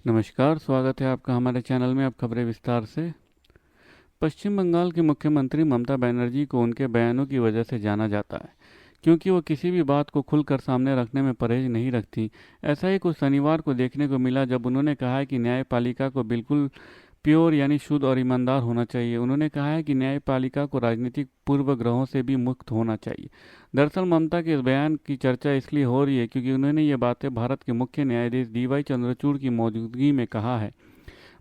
नमस्कार, स्वागत है आपका हमारे चैनल में। अब खबरें विस्तार से। पश्चिम बंगाल की मुख्यमंत्री ममता बनर्जी को उनके बयानों की वजह से जाना जाता है, क्योंकि वो किसी भी बात को खुलकर सामने रखने में परहेज नहीं रखती। ऐसा ही कुछ शनिवार को देखने को मिला, जब उन्होंने कहा है कि न्यायपालिका को बिल्कुल प्योर यानी शुद्ध और ईमानदार होना चाहिए। उन्होंने कहा है कि न्यायपालिका को राजनीतिक पूर्वग्रहों से भी मुक्त होना चाहिए। दरअसल ममता के इस बयान की चर्चा इसलिए हो रही है क्योंकि उन्होंने ये बातें भारत के मुख्य न्यायाधीश डीवाई चंद्रचूड़ की मौजूदगी में कहा है।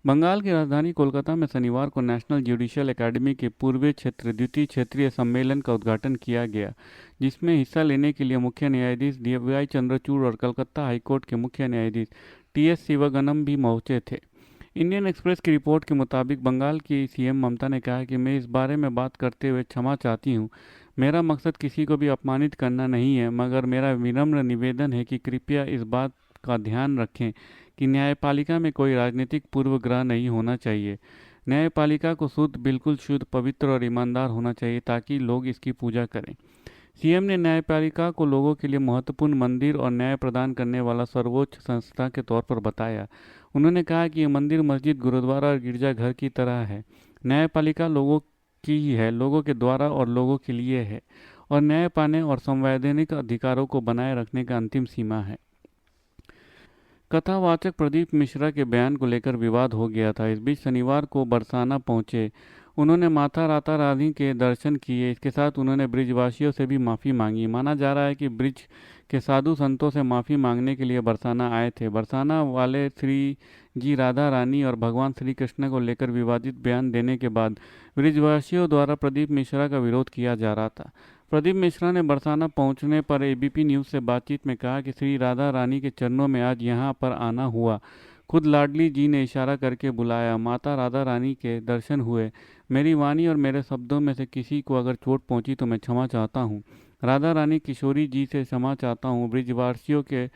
बंगाल की राजधानी कोलकाता में शनिवार को नेशनल जुडिशियल एकेडमी के पूर्वी क्षेत्र द्वितीय क्षेत्रीय सम्मेलन का उद्घाटन किया गया, जिसमें हिस्सा लेने के लिए मुख्य न्यायाधीश डीवाई चंद्रचूड़ और कलकत्ता हाईकोर्ट के मुख्य न्यायाधीश टीएस शिवगनम भी पहुंचे थे। इंडियन एक्सप्रेस की रिपोर्ट के मुताबिक बंगाल की सीएम ममता ने कहा कि मैं इस बारे में बात करते हुए क्षमा चाहती हूँ। मेरा मकसद किसी को भी अपमानित करना नहीं है, मगर मेरा विनम्र निवेदन है कि कृपया इस बात का ध्यान रखें कि न्यायपालिका में कोई राजनीतिक पूर्वग्रह नहीं होना चाहिए। न्यायपालिका को शुद्ध, बिल्कुल शुद्ध, पवित्र और ईमानदार होना चाहिए ताकि लोग इसकी पूजा करें। सीएम ने न्यायपालिका को लोगों के लिए महत्वपूर्ण मंदिर और न्याय प्रदान करने वाला सर्वोच्च संस्था के तौर पर बताया। उन्होंने कहा कि ये मंदिर, मस्जिद, गुरुद्वारा और गिरजाघर की तरह है। न्यायपालिका लोगों की ही है, लोगों के द्वारा और लोगों के लिए है, और न्याय पाने और संवैधानिक अधिकारों को बनाए रखने का अंतिम सीमा है। कथावाचक प्रदीप मिश्रा के बयान को लेकर विवाद हो गया था। इस बीच शनिवार को बरसाना पहुंचे उन्होंने माता राता रानी के दर्शन किए। इसके साथ उन्होंने ब्रिजवासियों से भी माफ़ी मांगी। माना जा रहा है कि ब्रिज के साधु संतों से माफ़ी मांगने के लिए बरसाना आए थे। बरसाना वाले श्री जी राधा रानी और भगवान श्री कृष्ण को लेकर विवादित बयान देने के बाद ब्रिजवासियों द्वारा प्रदीप मिश्रा का विरोध किया जा रहा था। प्रदीप मिश्रा ने बरसाना पहुंचने पर एबीपी न्यूज़ से बातचीत में कहा कि श्री राधा रानी के चरणों में आज यहां पर आना हुआ। खुद लाडली जी ने इशारा करके बुलाया। माता राधा रानी के दर्शन हुए। मेरी वाणी और मेरे शब्दों में से किसी को अगर चोट पहुंची तो मैं क्षमा चाहता हूँ। राधा रानी किशोरी जी से क्षमा चाहता हूँ। ब्रिजवासियों के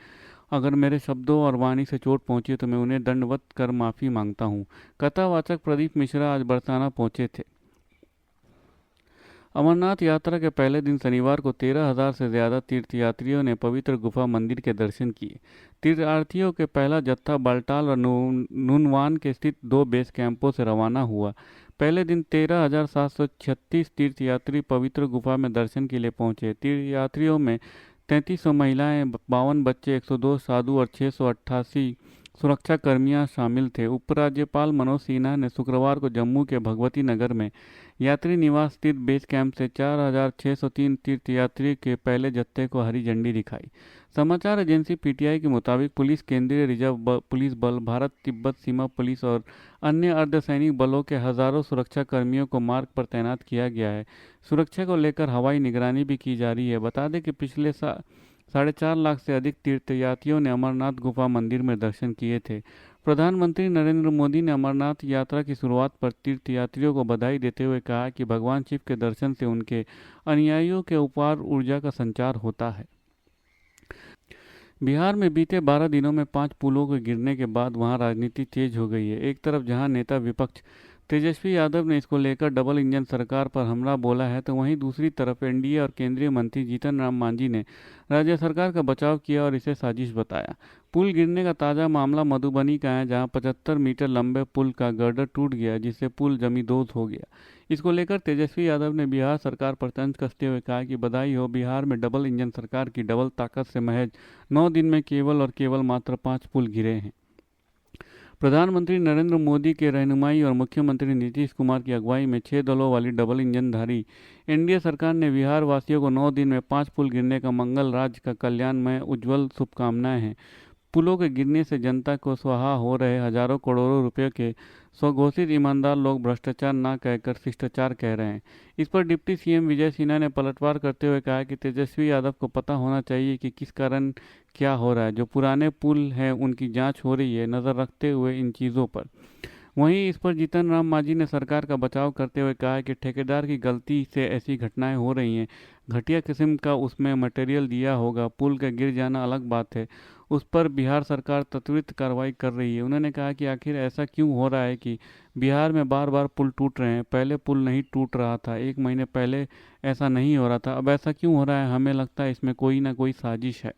अगर मेरे शब्दों और वाणी से चोट पहुंची तो मैं उन्हें दंडवत कर माफ़ी मांगता हूँ। कथावाचक प्रदीप मिश्रा आज बरसाना पहुंचे थे। अमरनाथ यात्रा के पहले दिन शनिवार को 13,000 से ज्यादा तीर्थयात्रियों ने पवित्र गुफा मंदिर के दर्शन किए। तीर्थयात्रियों के पहला जत्था बाल्टाल और नूनवान के स्थित 2 बेस कैंपों से रवाना हुआ। पहले दिन 13,736 तीर्थयात्री पवित्र गुफा में दर्शन के लिए पहुंचे। तीर्थयात्रियों में 3300 महिलाएं, 52 बच्चे, 102 साधु और 688 सुरक्षा कर्मियां शामिल थे। उपराज्यपाल मनोज सिन्हा ने शुक्रवार को जम्मू के भगवती नगर में यात्री निवास स्थित बेस कैंप से 4,603 तीर्थयात्री के पहले जत्थे को हरी झंडी दिखाई। समाचार एजेंसी पीटीआई के मुताबिक पुलिस, केंद्रीय रिजर्व पुलिस बल, भारत तिब्बत सीमा पुलिस और अन्य अर्धसैनिक बलों के हजारों सुरक्षा कर्मियों को मार्ग पर तैनात किया गया है। सुरक्षा को लेकर हवाई निगरानी भी की जा रही है। बता दें कि पिछले 4.5 लाख से अधिक तीर्थयात्रियों ने अमरनाथ गुफा मंदिर में दर्शन किए थे। प्रधानमंत्री नरेंद्र मोदी ने अमरनाथ यात्रा की शुरुआत पर तीर्थयात्रियों को बधाई देते हुए कहा कि भगवान शिव के दर्शन से उनके अनुयायियों के ऊपर ऊर्जा का संचार होता है। बिहार में बीते 12 दिनों में 5 पुलों के गिरने के बाद वहां राजनीति तेज हो गई है। एक तरफ जहां नेता विपक्ष तेजस्वी यादव ने इसको लेकर डबल इंजन सरकार पर हमला बोला है, तो वहीं दूसरी तरफ एनडीए और केंद्रीय मंत्री जीतन राम मांझी ने राज्य सरकार का बचाव किया और इसे साजिश बताया। पुल गिरने का ताज़ा मामला मधुबनी का है, जहां 75 मीटर लंबे पुल का गर्डर टूट गया, जिससे पुल जमींदोज हो गया। इसको लेकर तेजस्वी यादव ने बिहार सरकार पर तंज कसते हुए कहा कि बधाई हो, बिहार में डबल इंजन सरकार की डबल ताकत से महज 9 दिन में केवल और केवल मात्र 5 पुल गिरे हैं। प्रधानमंत्री नरेंद्र मोदी के रहनुमाई और मुख्यमंत्री नीतीश कुमार की अगुवाई में 6 दलों वाली डबल इंजनधारी एनडीए सरकार ने बिहार वासियों को 9 दिन में 5 पुल गिरने का मंगल राज्य का कल्याण में उज्जवल शुभकामनाएं हैं। पुलों के गिरने से जनता को स्वाहा हो रहे हजारों करोड़ों रुपए के स्वघोषित ईमानदार लोग भ्रष्टाचार न कहकर शिष्टाचार कह रहे हैं। इस पर डिप्टी सीएम विजय सिन्हा ने पलटवार करते हुए कहा कि तेजस्वी यादव को पता होना चाहिए कि किस कारण क्या हो रहा है। जो पुराने पुल हैं उनकी जांच हो रही है, नज़र रखते हुए इन चीज़ों पर। वहीं इस पर जीतन राम मांझी ने सरकार का बचाव करते हुए कहा कि ठेकेदार की गलती से ऐसी घटनाएं हो रही हैं। घटिया किस्म का उसमें मटेरियल दिया होगा। पुल का गिर जाना अलग बात है, उस पर बिहार सरकार त्वरित कार्रवाई कर रही है। उन्होंने कहा कि आखिर ऐसा क्यों हो रहा है कि बिहार में बार बार पुल टूट रहे हैं। पहले पुल नहीं टूट रहा था, 1 महीने पहले ऐसा नहीं हो रहा था, अब ऐसा क्यों हो रहा है? हमें लगता है इसमें कोई ना कोई साजिश है।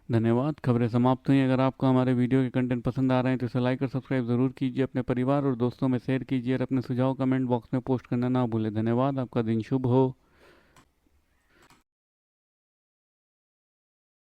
धन्यवाद। खबरें समाप्त हुई। अगर आपको हमारे वीडियो के कंटेंट पसंद आ रहे हैं तो इसे लाइक और सब्सक्राइब ज़रूर कीजिए, अपने परिवार और दोस्तों में शेयर कीजिए और अपने सुझाव कमेंट बॉक्स में पोस्ट करना ना भूलें। धन्यवाद। आपका दिन शुभ हो।